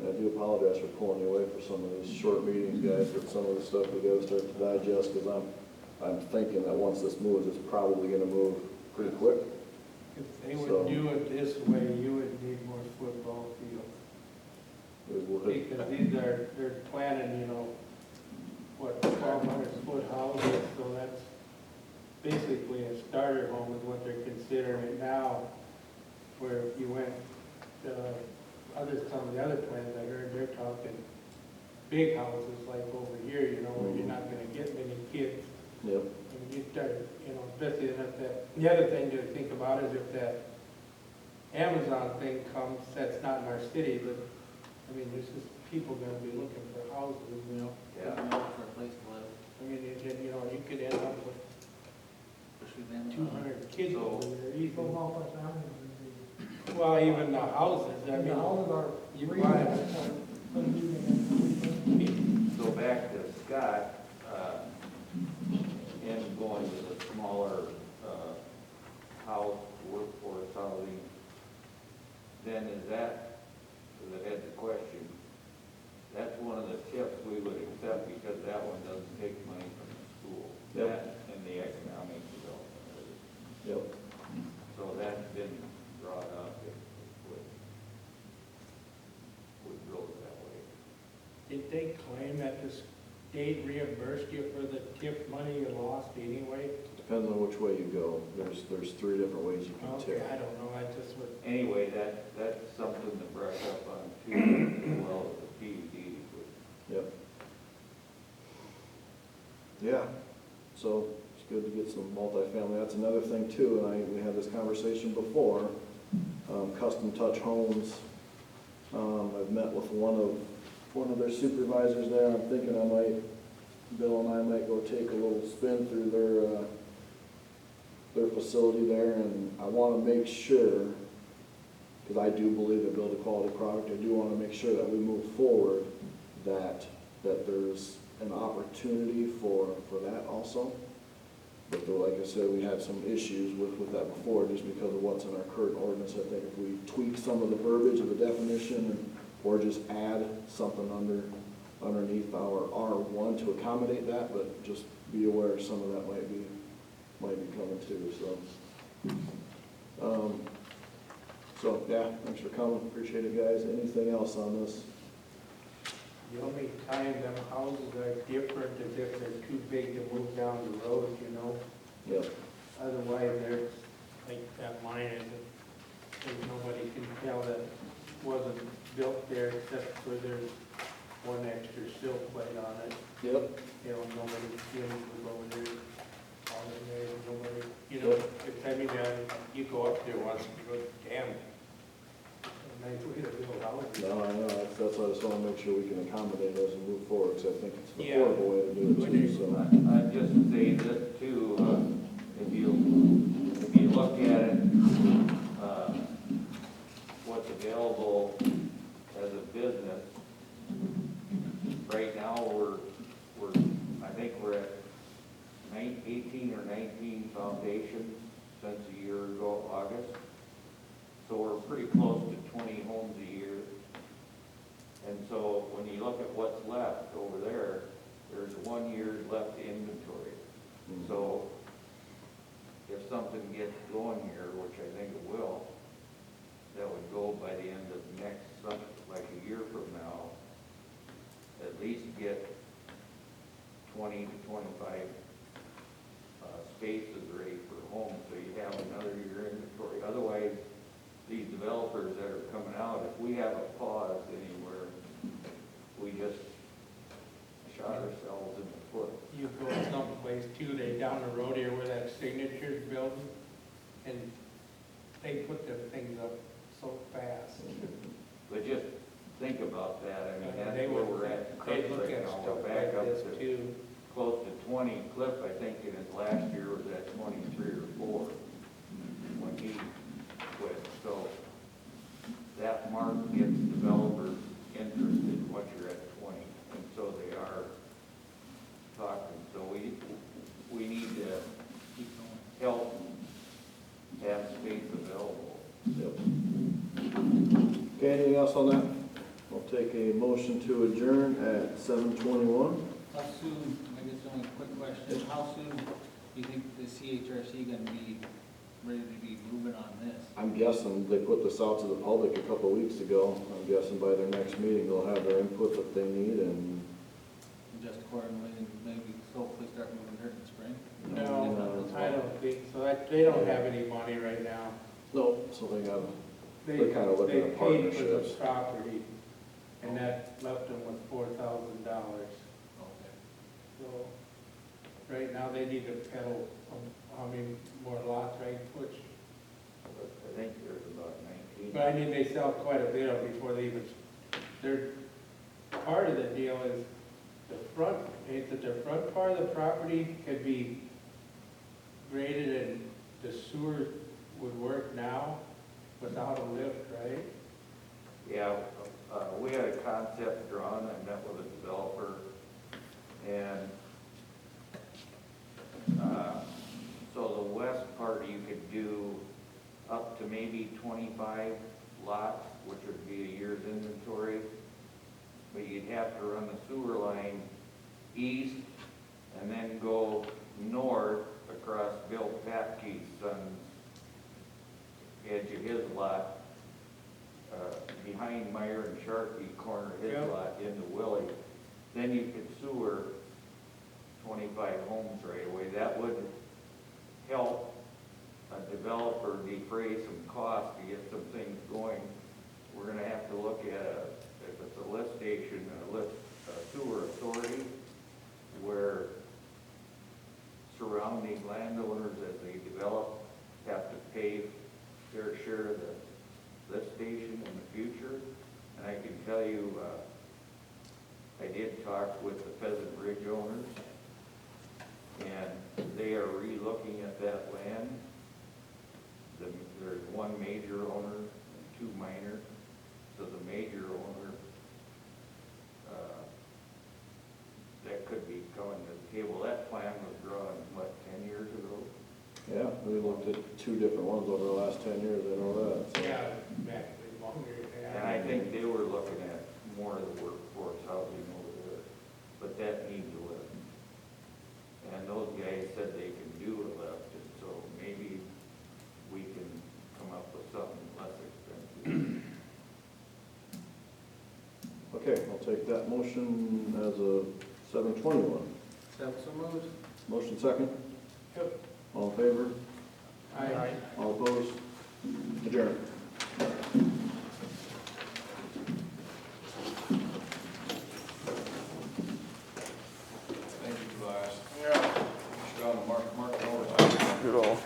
And I do apologize for pulling you away for some of these short meetings, guys, but some of the stuff we gotta start to digest, because I'm thinking that once this moves, it's probably gonna move pretty quick. If they So- would do it this way, you would need more football fields. It would. Because they're planning, you know, what, 1,200-foot houses, so that's basically a starter home is what they're considering it now. Where if you went, some of the other plans I heard, they're talking big houses like over here, you know, where you're not gonna get many kids. Yep. And you start, you know, especially if that, the other thing to think about is if that Amazon thing comes, that's not in our city, but, I mean, there's just people gonna be looking for houses, you know? Yeah. For a place to live, I mean, you know, you could end up with especially then. 200 kids So- over there So easily. how much time is Well, even the houses, I it? mean, The houses are you free, buy- but you So back to Scott, and going to the smaller, house, workforce housing, then is that, because I had the question, that's one of the tips we would accept because that one doesn't take money from the school. Yep. That and the economic development. Yep. So that's been brought up, it would go that way. did they claim that the state reimbursed you for the tip money you lost anyway? Depends on which way you go. There's three different ways you can Okay, tip. I don't know, I just would, Anyway, that's something to brush up on too, as well as the PUD. Yep. Yeah, so it's good to get some multifamily. That's another thing too, and we had this conversation before. Custom Touch Homes, I've met with one of their supervisors there. I'm thinking Bill and I might go take a little spin through their facility there, and I wanna make sure, because I do believe they build a quality product, I do wanna make sure that we move forward, that there's an opportunity for that also. But though, like I said, we had some issues with that before, just because of what's in our current ordinance. I think if we tweak some of the verbiage of the definition, or just add something underneath our R1 to accommodate that, but just be aware some of that might be coming too, so. So, yeah, thanks for coming, appreciate it, guys. Anything else on this? the only time them houses are different is if they're too big to move down the road, you know? Yep. Otherwise, there's, like, that line is, nobody can tell that wasn't built there except for there's one extra silt plate on it. Yep. You know, nobody, was over there, on there, nobody, you know, I mean, you go up there once and you go, damn, a nice way to build houses. No, I know, that's why I just wanna make sure we can accommodate those and move forward, because I think it's the Yeah. affordable way to do it too, so. I'd just say this too, if you look at it, what's available as a business, right now, I think we're at 18 or 19 foundations since a year ago, August. So we're pretty close to 20 homes a year. And so when you look at what's left over there, there's 1 year left inventory. So if something gets going here, which I think it will, that would go by the end of next summer, like a year from now, at least get 20 to 25 spaces ready for homes, so you have another year inventory. Otherwise, these developers that are coming out, if we have a pause anywhere, we just shot ourselves in the foot. You go someplace too, they down the road here where that Signature's building, and they put them things up so fast. But just think about that, I mean, They that's where would- we're at in They Cliff look right at now, stuff we're back like up this to too. close to 20. Cliff, I think in his last year was at 23 or 4 when he quit. So that mark gets developers interested once you're at 20, and so they are talking. So we need to help have space available. Yep. Okay, anything else on that? I'll take a motion to adjourn at 7:21. How soon, I guess the only quick question, how soon do you think the CHRC gonna be ready to be moving on this? I'm guessing they put this out to the public a couple of weeks ago. I'm guessing by their next meeting, they'll have their input that they need and. Just accordingly, and maybe hopefully start moving dirt in the spring? No, I don't think so. They don't have any money right now. No, so they gotta, They, They're kinda looking they at paid for the partnerships. property, and that left them with $4,000. Okay. So, right now, they need to pedal, how many more lots, right, Butch? I think there's about 19. But I mean, they sell quite a bit of before they even, they're, part of the deal is the front, is that the front part of the property could be graded and the sewer would work now without a lift, right? Yeah, we had a concept drawn, I met with a developer, and, so the west part you could do up to maybe 25 lots, which would be a year's inventory, but you'd have to run the sewer line east and then go north across Bill Patke's son's edge of his lot, behind Meyer and Sharkey, corner his Yeah. lot into Willie. Then you could sewer 25 homes right away. That would help a developer defray some costs to get some things going. We're gonna have to look at if it's a lift station, a sewer authority, where surrounding landowners as they develop have to pay their share of the lift station in the future. And I can tell you, I did talk with the Pheasant Ridge owners, and they are re-looking at that land. There's one major owner and two minor. So the major owner, that could be coming to the table. That plan was drawn, what, 10 years ago? yeah, we looked at 2 different ones over the last 10 years, I know that. so. Yeah, actually longer, yeah. And I think they were looking at more of the workforce housing over there, but that needs a lift. And those guys said they can do a lift, and so maybe we can come up with something less expensive. Okay, I'll take that motion as a 7:21. So moved? Motion second, Yep. all in favor, Aye. all opposed, adjourned. Thank you, Tobias. Yeah. Should go on the mark overtime. Good all.